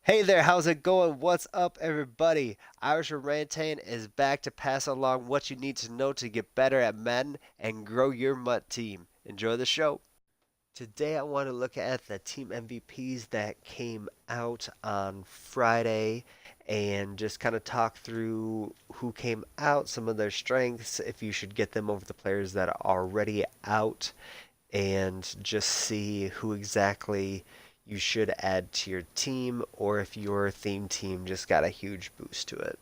Hey there, how's it going? What's up, everybody? Irish Orangutan is back to pass along what you need to know to get better at Madden and grow your MUT team. Enjoy the show. Today, I want to look at the team MVPs that came out on Friday and just kind of talk through who came out, some of their strengths, if you should get them over the players that are already out, and just see who exactly you should add to your team or if your theme team just got a huge boost to it.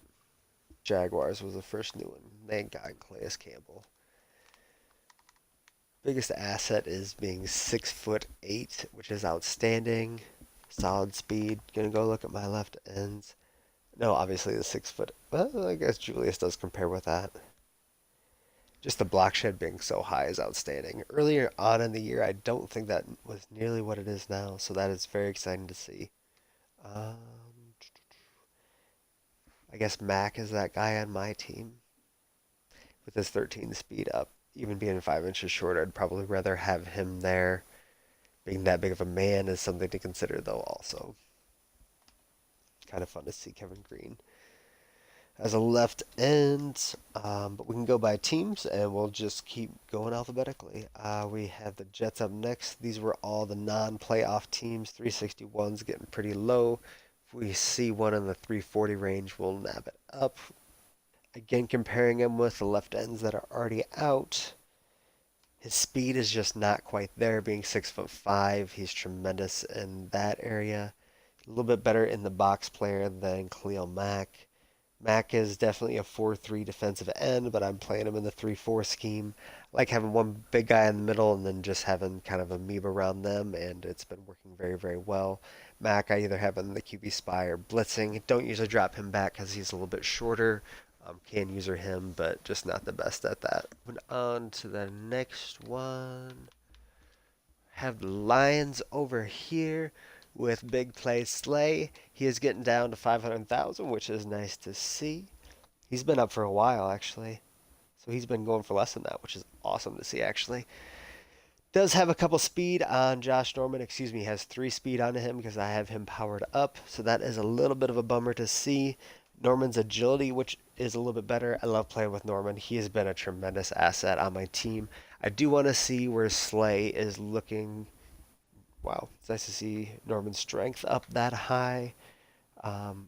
Jaguars was the first new one. Thank God, Calais Campbell. Biggest asset is being 6'8", which is outstanding. Solid speed. Gonna go look at my left ends. No, obviously the 6 foot. Well, I guess Julius does compare with that. Just the block shed being so high is outstanding. Earlier on in the year, I don't think that was nearly what it is now, so that is very exciting to see. Um, I guess Mac is that guy on my team with his 13 speed up. Even being 5 inches shorter, I'd probably rather have him there. Being that big of a man is something to consider, though, also. Kind of fun to see Kevin Green as a left end, but we can go by teams and we'll just keep going alphabetically. We have the Jets up next. These were all the non-playoff teams. 361's getting pretty low. If we see one in the 340 range, we'll nab it up. Again, comparing him with the left ends that are already out. His speed is just not quite there, being 6'5". He's tremendous in that area. A little bit better in the box player than Khalil Mack. Mack is definitely a 4-3 defensive end, but I'm playing him in the 3-4 scheme. I like having one big guy in the middle and then just having kind of amoeba around them, and it's been working very, very well. Mack, I either have in the QB spy or blitzing. Don't usually drop him back because he's a little bit shorter. Can user him, but just not the best at that. Moving on to the next one. Have the Lions over here with big play Slay. He is getting down to 500,000, which is nice to see. He's been up for a while, actually. So he's been going for less than that, which is awesome to see, actually. Does have a couple speed on Josh Norman. Excuse me, has 3 speed on him because I have him powered up. So that is a little bit of a bummer to see. Norman's agility, which is a little bit better. I love playing with Norman. He has been a tremendous asset on my team. I do want to see where Slay is looking. Wow, it's nice to see Norman's strength up that high. Um,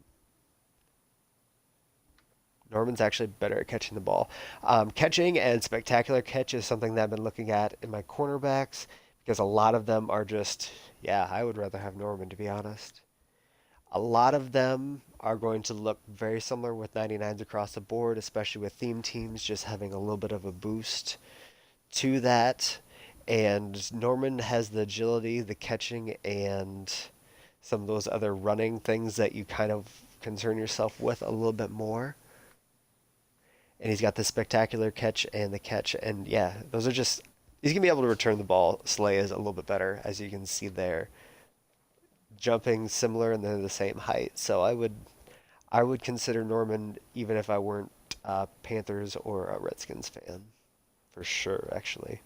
Norman's actually better at catching the ball. Catching and spectacular catch is something that I've been looking at in my cornerbacks because a lot of them are just, yeah, I would rather have Norman to be honest. A lot of them are going to look very similar with 99s across the board, especially with theme teams just having a little bit of a boost to that. And Norman has the agility, the catching, and some of those other running things that you kind of concern yourself with a little bit more. And he's got the spectacular catch and the catch. And yeah, those are just. He's going to be able to return the ball. Slay is a little bit better, as you can see there. Jumping similar and they're the same height. So I would consider Norman even if I weren't a Panthers or a Redskins fan. For sure, actually.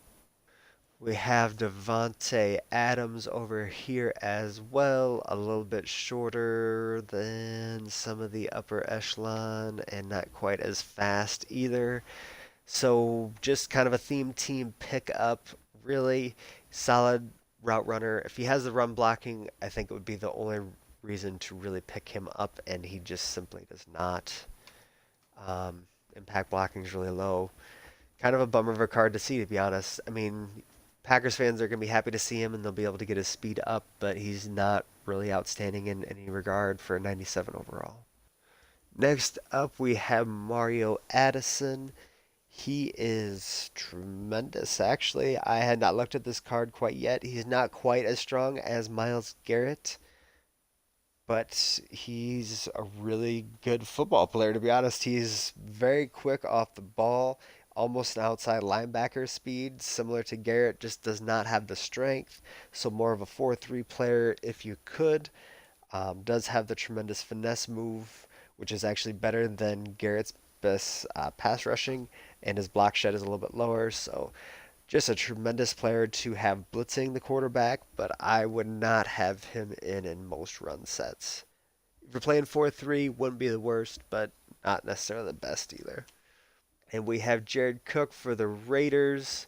We have Devonte Adams over here as well, a little bit shorter than some of the upper echelon and not quite as fast either. So just kind of a theme team pickup, really solid route runner. If he has the run blocking, I think it would be the only reason to really pick him up, and he just simply does not. Impact blocking is really low. Kind of a bummer of a card to see, to be honest. I mean, Packers fans are going to be happy to see him and they'll be able to get his speed up, but he's not really outstanding in any regard for 97 overall. Next up, we have Mario Addison. He is tremendous, actually. I had not looked at this card quite yet. He's not quite as strong as Myles Garrett, but he's a really good football player, to be honest. He's very quick off the ball, almost an outside linebacker speed, similar to Garrett, just does not have the strength. So more of a 4-3 player if you could. Does have the tremendous finesse move, which is actually better than Garrett's best pass rushing, and his block shed is a little bit lower. So just a tremendous player to have blitzing the quarterback, but I would not have him in most run sets. If you're playing 4-3, wouldn't be the worst, but not necessarily the best either. And we have Jared Cook for the Raiders.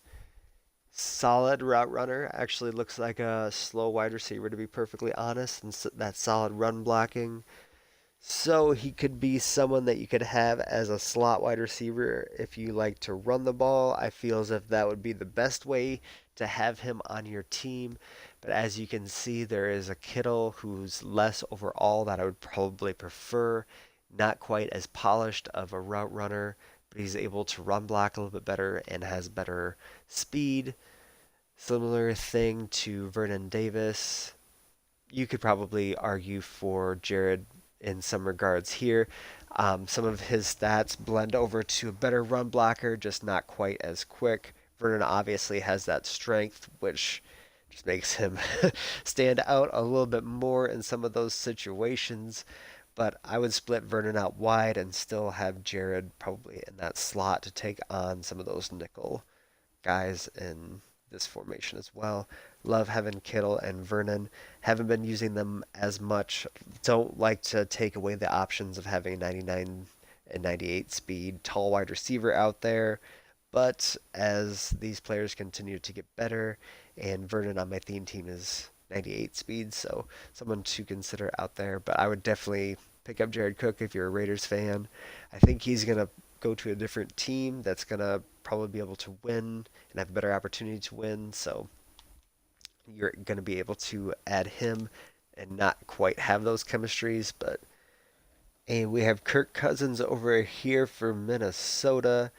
Solid route runner. Actually looks like a slow wide receiver, to be perfectly honest. And that solid run blocking. So he could be someone that you could have as a slot wide receiver if you like to run the ball. I feel as if that would be the best way to have him on your team. But as you can see, there is a Kittle who's less overall that I would probably prefer. Not quite as polished of a route runner, but he's able to run block a little bit better and has better speed. Similar thing to Vernon Davis. You could probably argue for Jared in some regards here. Some of his stats blend over to a better run blocker, just not quite as quick. Vernon obviously has that strength, which just makes him stand out a little bit more in some of those situations. But I would split Vernon out wide and still have Jared probably in that slot to take on some of those nickel guys in this formation as well. Love having Kittle and Vernon. Haven't been using them as much. Don't like to take away the options of having 99 and 98 speed tall wide receiver out there. But as these players continue to get better, and Vernon on my theme team is 98 speed, so someone to consider out there. But I would definitely pick up Jared Cook if you're a Raiders fan. I think he's going to go to a different team that's going to probably be able to win and have a better opportunity to win. So you're going to be able to add him and not quite have those chemistries. But and we have Kirk Cousins over here for Minnesota.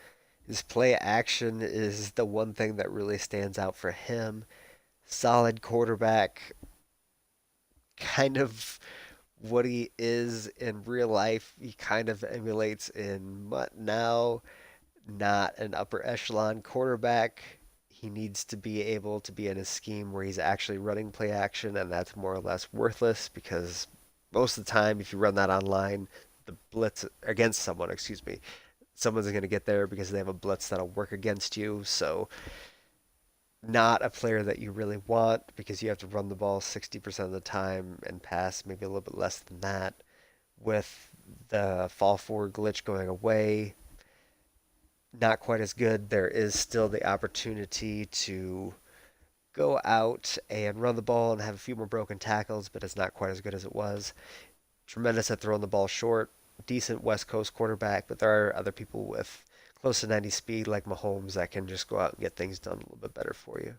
His play action is the one thing that really stands out for him. Solid quarterback, kind of what he is in real life. He kind of emulates in Mutt now. Not an upper echelon quarterback. He needs to be able to be in a scheme where he's actually running play action, and that's more or less worthless because most of the time, if you run that online, the blitz against someone, excuse me, someone's going to get there because they have a blitz that'll work against you. So, not a player that you really want because you have to run the ball 60% of the time and pass maybe a little bit less than that. With the fall forward glitch going away, not quite as good. There is still the opportunity to go out and run the ball and have a few more broken tackles, but it's not quite as good as it was. Tremendous at throwing the ball short. Decent West Coast quarterback, but there are other people with close to 90 speed like Mahomes that can just go out and get things done a little bit better for you.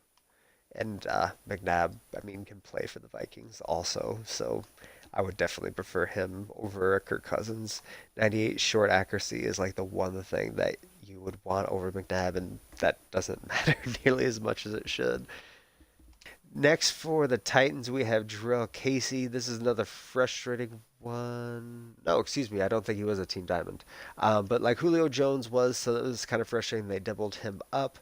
And McNabb, I mean, can play for the Vikings also, so I would definitely prefer him over Kirk Cousins. 98 short accuracy is like the one thing that you would want over McNabb, and that doesn't matter nearly as much as it should. Next for the Titans, we have Jarrell Casey. This is another frustrating one. No, excuse me, I don't think he was a Team Diamond. But like Julio Jones was, so it was kind of frustrating they doubled him up.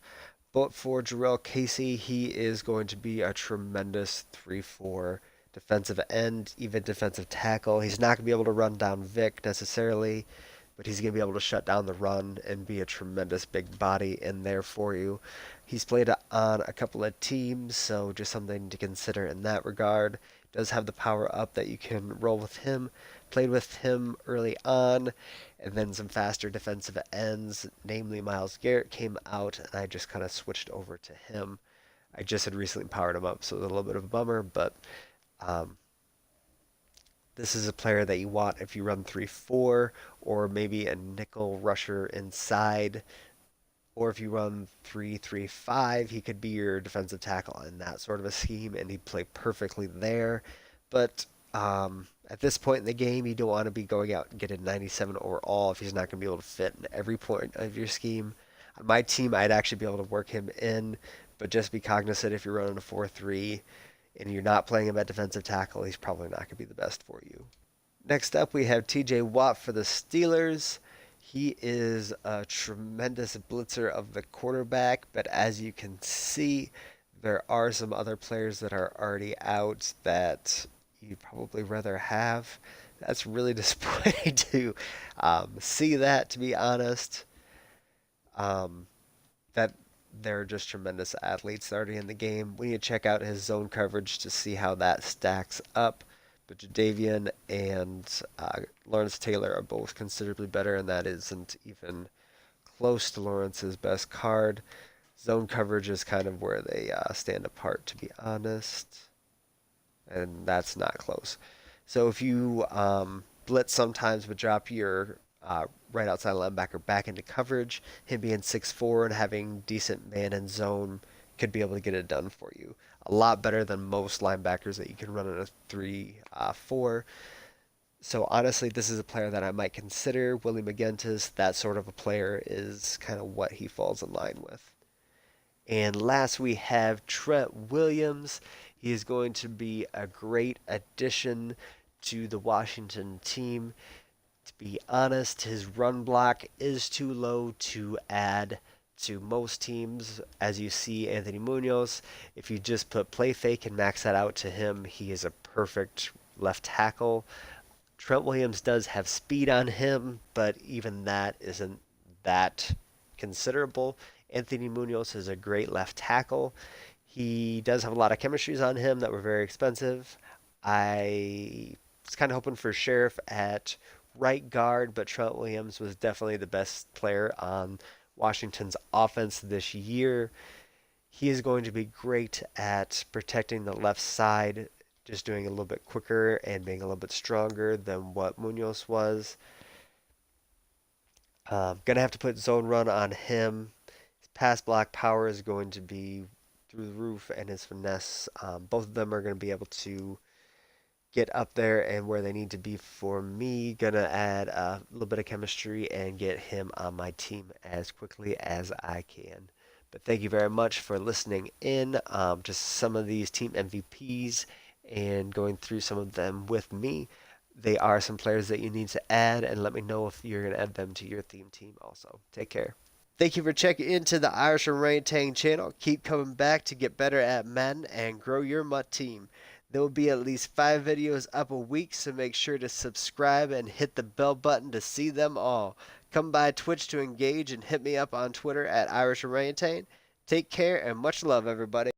But for Jarrell Casey, he is going to be a tremendous 3-4 defensive end, even defensive tackle. He's not going to be able to run down Vic necessarily, but he's going to be able to shut down the run and be a tremendous big body in there for you. He's played on a couple of teams, so just something to consider in that regard. Does have the power up that you can roll with him. Played with him early on, and then some faster defensive ends, namely Myles Garrett, came out, and I just kind of switched over to him. I just had recently powered him up, so it was a little bit of a bummer, but um, this is a player that you want if you run 3-4, or maybe a nickel rusher inside, or if you run 3-3-5, he could be your defensive tackle in that sort of a scheme, and he'd play perfectly there. But at this point in the game, you don't want to be going out and getting 97 overall if he's not going to be able to fit in every point of your scheme. On my team, I'd actually be able to work him in, but just be cognizant if you're running a 4-3 and you're not playing him at defensive tackle, he's probably not going to be the best for you. Next up, we have TJ Watt for the Steelers. He is a tremendous blitzer of the quarterback, but as you can see, there are some other players that are already out that you'd probably rather have. That's really disappointing to see that, to be honest. That they're just tremendous athletes already in the game. We need to check out his zone coverage to see how that stacks up. but Jadavian and Lawrence Taylor are both considerably better, and that isn't even close to Lawrence's best card. Zone coverage is kind of where they stand apart, to be honest, and that's not close. So if you blitz sometimes but drop your right outside linebacker back into coverage, him being 6'4" and having decent man and zone could be able to get it done for you. A lot better than most linebackers that you can run in a 3-4. So honestly, this is a player that I might consider. Willie McGintis, that sort of a player, is kind of what he falls in line with. And last we have Trent Williams. He is going to be a great addition to the Washington team. To be honest, his run block is too low to add to most teams. As you see, Anthony Munoz, if you just put play fake and max that out to him, he is a perfect left tackle. Trent Williams does have speed on him, but even that isn't that considerable. Anthony Munoz is a great left tackle. He does have a lot of chemistries on him that were very expensive. I was kind of hoping for Sheriff at right guard, but Trent Williams was definitely the best player on Washington's offense this year. He is going to be great at protecting the left side, just doing a little bit quicker and being a little bit stronger than what Munoz was. Gonna have to put zone run on him. His pass block power is going to be through the roof, and his finesse. Both of them are going to be able to get up there and where they need to be for me. Gonna add a little bit of chemistry and get him on my team as quickly as I can. But thank you very much for listening in. Just some of these team MVPs and going through some of them with me. They are some players that you need to add, and let me know if you're going to add them to your theme team also. Take care. Thank you for checking into the Irish Orangutan channel. Keep coming back to get better at Madden and grow your MUT team. There will be at least 5 videos up a week, so make sure to subscribe and hit the bell button to see them all. Come by Twitch to engage and hit me up on Twitter at Irish Orangutan. Take care and much love, everybody.